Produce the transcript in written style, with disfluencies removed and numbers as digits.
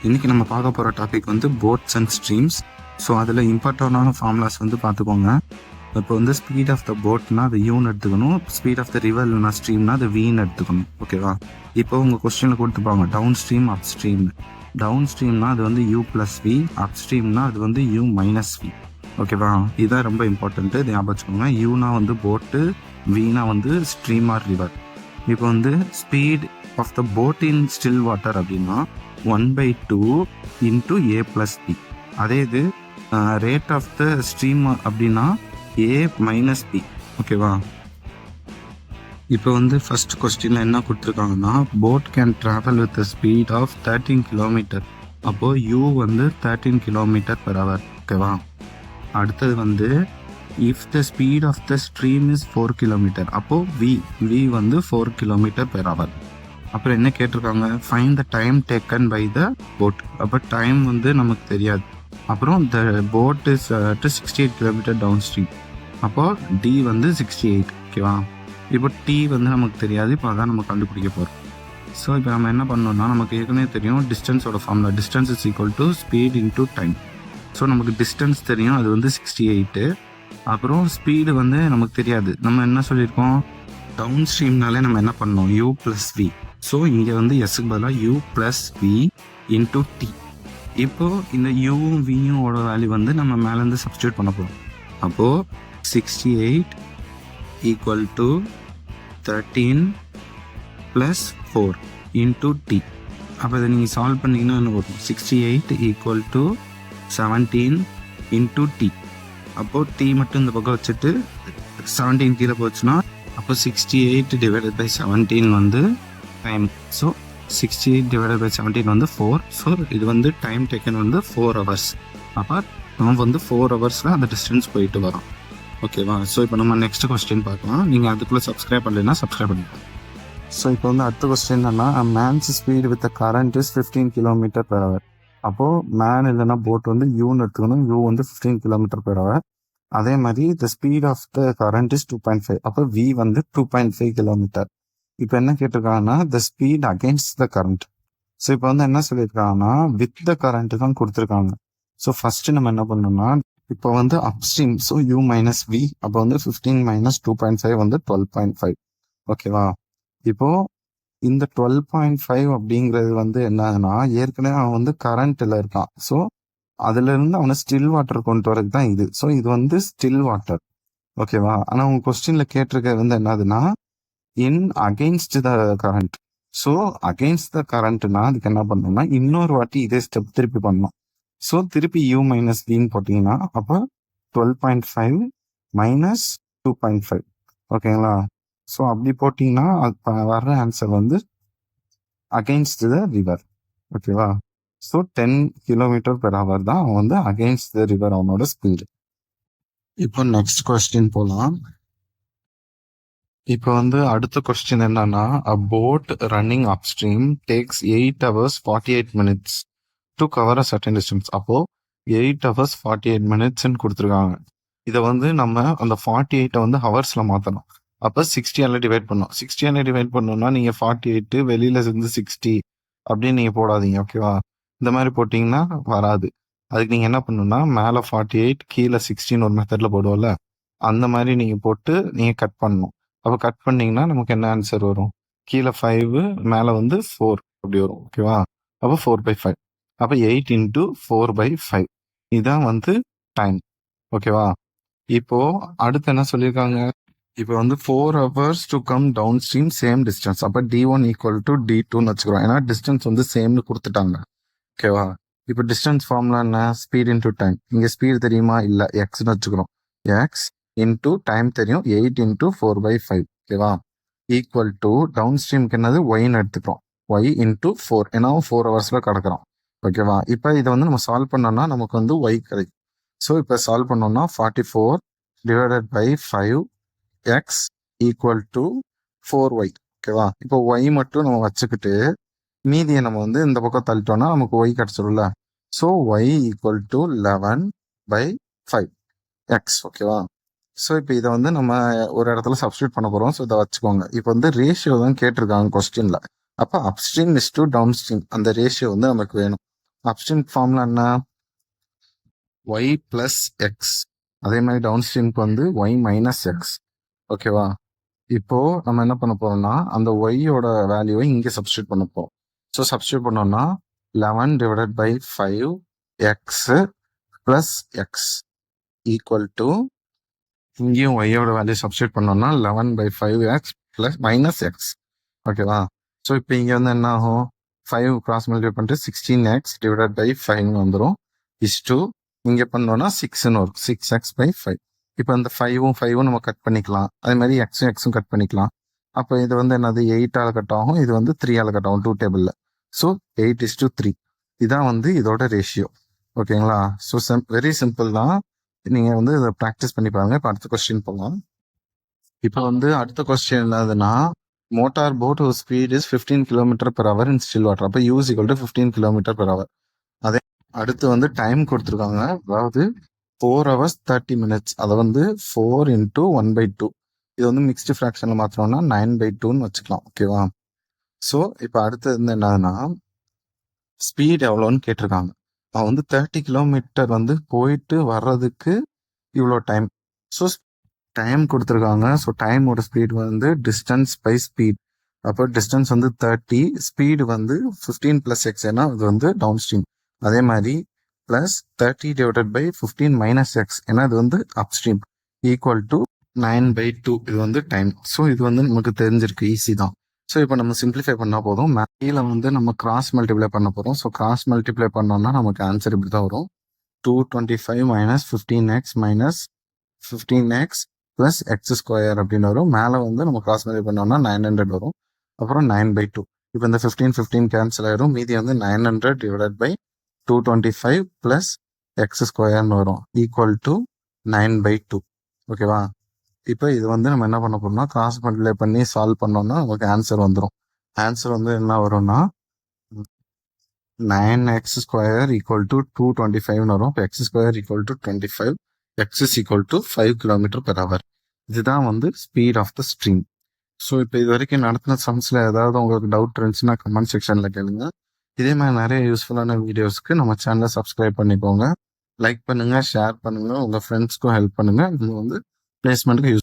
இன்னைக்கு நம்ம பார்க்க போகிற டாபிக் வந்து போட்ஸ் அண்ட் ஸ்ட்ரீம்ஸ். ஸோ அதில் இம்பார்ட்டண்டான ஃபார்முலாஸ் வந்து பார்த்துக்கோங்க. இப்போ வந்து ஸ்பீட் ஆஃப் த போட்னா அது யூன்னு எடுத்துக்கணும், ஸ்பீட் ஆஃப் த ரிவர் இல்லைனா ஸ்ட்ரீம்னா அது வீன்னு எடுத்துக்கணும். ஓகேவா? இப்போ உங்கள் கொஸ்டினில் கொடுத்துப்பாங்க down stream up stream. Down ஸ்ட்ரீம்னா அது வந்து யூ ப்ளஸ் வி, அப் ஸ்ட்ரீம்னா அது வந்து யூ மைனஸ் வி. ஓகேவா? இதுதான் ரொம்ப இம்பார்ட்டன்ட்டு, இது ஞாபகம் வச்சுக்கோங்க. யூனா வந்து போட்டு, வீனா வந்து ஸ்ட்ரீம் ஆர் ரிவர். இப்போ வந்து speed of the boat in still water அப்படின்னா 1/2 இன்ட்டு ஏ ப்ளஸ் பி. அதே இது ரேட் ஆஃப் த ஸ்ட்ரீம் அப்படின்னா ஏ மைனஸ் பி. ஓகேவா? இப்போ வந்து ஃபர்ஸ்ட் கொஸ்டினில் என்ன கொடுத்துருக்காங்கன்னா, boat can travel with speed of 13 kilometer. அப்போது யூ வந்து 13 கிலோமீட்டர் பெர் ஹவர். ஓகேவா? அடுத்தது வந்து if the speed of the stream is 4 kilometer. அப்போது வி வந்து 4 கிலோமீட்டர் பெர் ஹவர். அப்புறம் என்ன கேட்டிருக்காங்க, find the time taken by the boat. அப்போ டைம் வந்து நமக்கு தெரியாது. அப்புறம் the boat is 68 kilometer downstream. அப்போது டி வந்து 68. ஓகேவா? இப்போ டி வந்து நமக்கு தெரியாது, இப்போ அதான் நம்ம கண்டுபிடிக்க போகிறோம். ஸோ இப்போ நம்ம என்ன பண்ணோம்னா, நமக்கு ஏற்கனவே தெரியும் டிஸ்டன்ஸோட formula, distance is equal to speed into time. So நமக்கு டிஸ்டன்ஸ் தெரியும், அது வந்து 68. அப்புறம் ஸ்பீடு வந்து நமக்கு தெரியாது. நம்ம என்ன சொல்லியிருக்கோம், டவுன் ஸ்ட்ரீம்னாலே நம்ம என்ன பண்ணோம், யூ ப்ளஸ் வி. ஸோ இங்கே வந்து எஸ்ஸுக்கு பதிலாக u plus v into t. இப்போது இந்த யூவும் வியோட வேல்யூ வந்து நம்ம மேலேருந்து சப்ஸ்டியூட் பண்ண போகிறோம். அப்போது 68 equal to 13 plus 4 into t. அப்போ இதை நீங்கள் சால்வ் பண்ணிங்கன்னா என்ன வரும், 68 ஈக்குவல் டு 17 இன்டூ டி. அப்போது டி மட்டும் இந்த பக்கம் வச்சுட்டு 17 கீழே போச்சுன்னா அப்போ 68 டிவைடட் பை 17 வந்து டைம். ஸோ 68 டிவைடட் பை 17 வந்து 4. ஸோ இது வந்து டைம் டேக்கன் வந்து 4 hours. அப்போ நம்ம வந்து 4 hours அந்த டிஸ்டன்ஸ் போயிட்டு வரோம். ஓகேவா? ஸோ இப்போ நம்ம நெக்ஸ்ட் கொஸ்டின் பார்க்கலாம். நீங்கள் அதுக்குள்ளே சப்ஸ்கிரைப் பண்ணலைன்னா சப்ஸ்கிரைப் பண்ணிக்கலாம். ஸோ இப்போ வந்து அடுத்த கொஸ்டின் என்னன்னா, man's speed with current is 15 kilometer per hour. அப்போது மேன் இல்லைன்னா போட் வந்து யூன்னு எடுத்துக்கணும், யூ வந்து 15 கிலோமீட்டர் பெர் ஹவர். அதே மாதிரி the speed of the current is 2.5. அப்போ வி வந்து 2.5 கிலோமீட்டர். இப்போ என்ன கேட்டிருக்காங்கன்னா, the speed against the current. So இப்போ வந்து என்ன சொல்லியிருக்காங்கன்னா, வித் த கரண்ட் தான் கொடுத்துருக்காங்க. ஸோ ஃபர்ஸ்ட் நம்ம என்ன பண்ணோம்னா, இப்போ வந்து upstream, so u minus v, அப்போ வந்து 15 மைனஸ் 2.5 வந்து 12.5. ஓகேவா? இப்போ இந்த 12.5 அப்படிங்கிறது வந்து என்னன்னா, ஏற்கனவே அவன் வந்து கரண்ட்ல இருக்கான். ஸோ அதுல இருந்து அவனை ஸ்டில் வாட்டர் கொண்டு வரது தான் இது. ஸோ இது வந்து ஸ்டில் வாட்டர். ஓகேவா? ஆனால் உங்க கொஸ்டின்ல கேட்டிருக்கிறது வந்து என்னதுன்னா, in against the current. So against the கரண்ட்னா அதுக்கு என்ன பண்ணணும்னா, இன்னொரு வாட்டி இதே ஸ்டெப் திருப்பி பண்ணணும். ஸோ திருப்பி யூ மைனஸ் வின்னு போட்டிங்கன்னா அப்போ 12.5 மைனஸ் 2.5. ஓகேங்களா? ஸோ அப்படி போட்டிங்கன்னா வர்ற ஆன்சர் வந்து அகெயின்ஸ்ட் த ரிவர். ஓகேவா? ஸோ 10 கிலோமீட்டர் பெர் ஹவர் தான் அவன் வந்து அகெயின்ஸ்ட் த ரிவர் அவனோட ஸ்பீடு. இப்போ நெக்ஸ்ட் கொஸ்டின் போகலாம். இப்போ வந்து அடுத்த கொஸ்டின் என்னன்னா, a boat running upstream takes 8 hours 48 minutes to cover a certain distance. அப்போ 8 hours 48 minutes கொடுத்துருக்காங்க. இதை வந்து நம்ம அந்த 48 வந்து ஹவர்ஸ்ல மாற்றணும். அப்போ 60 டிவைட் பண்ணணும். 60 டிவைட் பண்ணணும்னா நீங்கள் 48 வெளியில இருந்து 60 அப்படின்னு நீங்கள் போடாதீங்க. ஓகேவா? இந்த மாதிரி போட்டிங்கன்னா வராது. அதுக்கு நீங்கள் என்ன பண்ணணும்னா, மேலே 48 கீழே 16 ஒரு மெத்தடில் போடுவோம்ல, அந்த மாதிரி நீங்கள் போட்டு நீங்கள் கட் பண்ணணும். அப்போ கட் பண்ணிங்கன்னா நமக்கு என்ன ஆன்சர் வரும், கீழே 5 மேலே வந்து 4 அப்படி வரும். ஓகேவா? அப்போ 4/5. அப்போ 8 இன்ட்டு 4/5 இதுதான் வந்து டைம். ஓகேவா? இப்போ அடுத்து என்ன சொல்லியிருக்காங்க, இப்போ வந்து 4 hours to come downstream same distance. அப்போ D1 ஈக்குவல் டு D2ன்னு வச்சுக்கிறோம். ஏன்னா டிஸ்டன்ஸ் வந்து சேம்னு கொடுத்துட்டாங்க. ஓகேவா? இப்போ டிஸ்டன்ஸ் ஃபார்முலா என்ன, ஸ்பீட் இன்டூ டைம். இங்கே ஸ்பீட் தெரியுமா, இல்லை எக்ஸ்ன்னு வச்சுக்கிறோம். எக்ஸ் இன்டூ டைம் தெரியும், 8 இன்டூ 4/5. ஓகேவா? ஈக்குவல் டு டவுன் ஸ்ட்ரீம்க்கு என்னது ஒய்ன்னு எடுத்துக்கிறோம், ஒய் இன்டூ 4. ஏன்னா 4 hours கிடக்குறோம். ஓகேவா? இப்போ இதை வந்து நம்ம சால்வ் பண்ணோம்னா நமக்கு வந்து ஒய் கிடைக்கும். ஸோ இப்போ சால்வ் பண்ணோம்னா 44 divided by 5 x equal to 4y. ஓகேவா? இப்போ ஒய் மட்டும் நம்ம வச்சுக்கிட்டு மீதியை நம்ம வந்து இந்த பக்கம் தள்ளிட்டோம்னா நமக்கு ஒய் கிடச்சிடும்ல. So y equal to 11/5 x. ஓகேவா? ஸோ இப்போ இதை வந்து நம்ம ஒரு இடத்துல சப்ஸ்டியூட் பண்ண போகிறோம். ஸோ இதை வச்சுக்கோங்க. இப்போ வந்து ரேஷியோ தான் கேட்டிருக்காங்க கொஸ்டினில். அப்போ upstream is to downstream அந்த ரேஷியோ வந்து நமக்கு வேணும். அப்ஸ்ட்ரீம் ஃபார்ம்ல என்ன y பிளஸ் எக்ஸ், அதே மாதிரி டவுன் ஸ்ட்ரீம்க்கு வந்து y மைனஸ் எக்ஸ். ஓகேவா? இப்போ நம்ம என்ன பண்ண போறோம்னா அந்த ஒய்யோட வேல்யூவை இங்கே சப்ஸ்டியூட் பண்ண போறோம். ஸோ சப்ஸ்டியூட் பண்ணோம்னா 11 divided by 5 x plus x equal to இங்கேயும் ஒய்யோட வேல்யூ சப்ஸ்டியூட் பண்ணோம்னா 11 by 5 x plus minus x. ஓகேவா? ஸோ இப்போ இங்கே வந்து என்ன ஆகும், 5 கிராஸ் மல்டிப்ளை பண்ணிட்டு 16x டிவைடட் பை 5 வந்துடும். இஸ் டூ இங்கே பண்ணோம்னா 6ன்னு வரும், 6x பை 5. இப்போ இந்த 5ம் 5ம் நம்ம கட் பண்ணிக்கலாம், அதே மாதிரி எக்ஸும் எக்ஸும் கட் பண்ணிக்கலாம். அப்போ இது வந்து என்னது 8ஆல் கட் ஆகும், இது வந்து 3ஆல் கட் ஆகும் 2 டேபிளில். ஸோ 8:3 இதான் வந்து இதோட ரேஷியோ. ஓகேங்களா? ஸோ வெரி சிம்பிள் தான், நீங்கள் வந்து இதை ப்ராக்டிஸ் பண்ணி பாருங்க. இப்போ அடுத்த கொஸ்டின் போகலாம். இப்போ வந்து அடுத்த கொஸ்டின் என்னதுன்னா motor boat speed is 15 km/h in still water. அப்போ U = 15 km/h. அதே அடுத்து வந்து டைம் கொடுத்துருக்காங்க, அதாவது 4 hours 30 minutes. அதை வந்து 4 × 1/2. இது வந்து மிக்ஸ்டு ஃப்ராக்ஷனில் மாத்திரம்னா 9/2ன்னு வச்சுக்கலாம். ஓகேவா? ஸோ இப்போ அடுத்தது வந்து என்னதுன்னா ஸ்பீட் எவ்வளோன்னு கேட்டிருக்காங்க. அவன் வந்து 30 km வந்து போயிட்டு வர்றதுக்கு இவ்வளோ டைம். ஸோ டைம் கொடுத்துருக்காங்க. ஸோ டைமோட ஸ்பீட் வந்து டிஸ்டன்ஸ் பை ஸ்பீட். அப்போ டிஸ்டன்ஸ் வந்து 30, ஸ்பீடு வந்து 15 + x, ஏன்னா அது வந்து டவுன் ஸ்ட்ரீம். அதே மாதிரி plus 30 divided by 15 minus x, ஏன்னா இது வந்து அப் ஸ்ட்ரீம், ஈக்குவல் டு 9/2. இது வந்து டைம். ஸோ இது வந்து நமக்கு தெரிஞ்சிருக்கு, ஈஸி தான். ஸோ இப்போ நம்ம சிம்பிளிஃபை பண்ணால் போதும். கீழே வந்து நம்ம கிராஸ் மல்டிப்ளை பண்ண போகிறோம். ஸோ கிராஸ் மல்டிப்ளை பண்ணோம்னா நமக்கு ஆன்சர் இப்படி தான் வரும், 225 minus 15x minus 15x plus x² அப்படின்னு வரும். மேலே வந்து நம்ம கிராஸ் மல்டிப்ளை பண்ணோம்னா 900 வரும். அப்புறம் 9/2. இப்போ இந்த 15 கேன்சல் ஆயிரும், மீதி வந்து 900 டிவைடட் பை 225 ப்ளஸ் x² வரும், ஈக்குவல் டு 9/2. ஓகேவா? இப்போ இது வந்து நம்ம என்ன பண்ண போறோம்னா கிராஸ் மல்டிப்ளை பண்ணி சால்வ் பண்ணோம்னா நமக்கு ஆன்சர் வந்துடும். ஆன்சர் வந்து என்ன வரும்னா 9x² ஈக்குவல் டு 225 வரும். இப்போ x² equal to 25, x is equal to 5 km/h. இதுதான் வந்து speed of the stream. So இப்போ இது வரைக்கும் நடத்தின சம்ஸில் ஏதாவது உங்களுக்கு டவுட் இருந்துச்சுன்னா கமெண்ட் செக்ஷனில் கேளுங்க. இதே மாதிரி நிறைய யூஸ்ஃபுல்லான வீடியோஸ்க்கு நம்ம சேனலை சப்ஸ்கிரைப் பண்ணிக்கோங்க, லைக் பண்ணுங்கள், ஷேர் பண்ணுங்கள், உங்கள் ஃப்ரெண்ட்ஸ்க்கும் ஹெல்ப் பண்ணுங்கள். இது வந்து பிளேஸ்மெண்ட்டுக்கு யூஸ்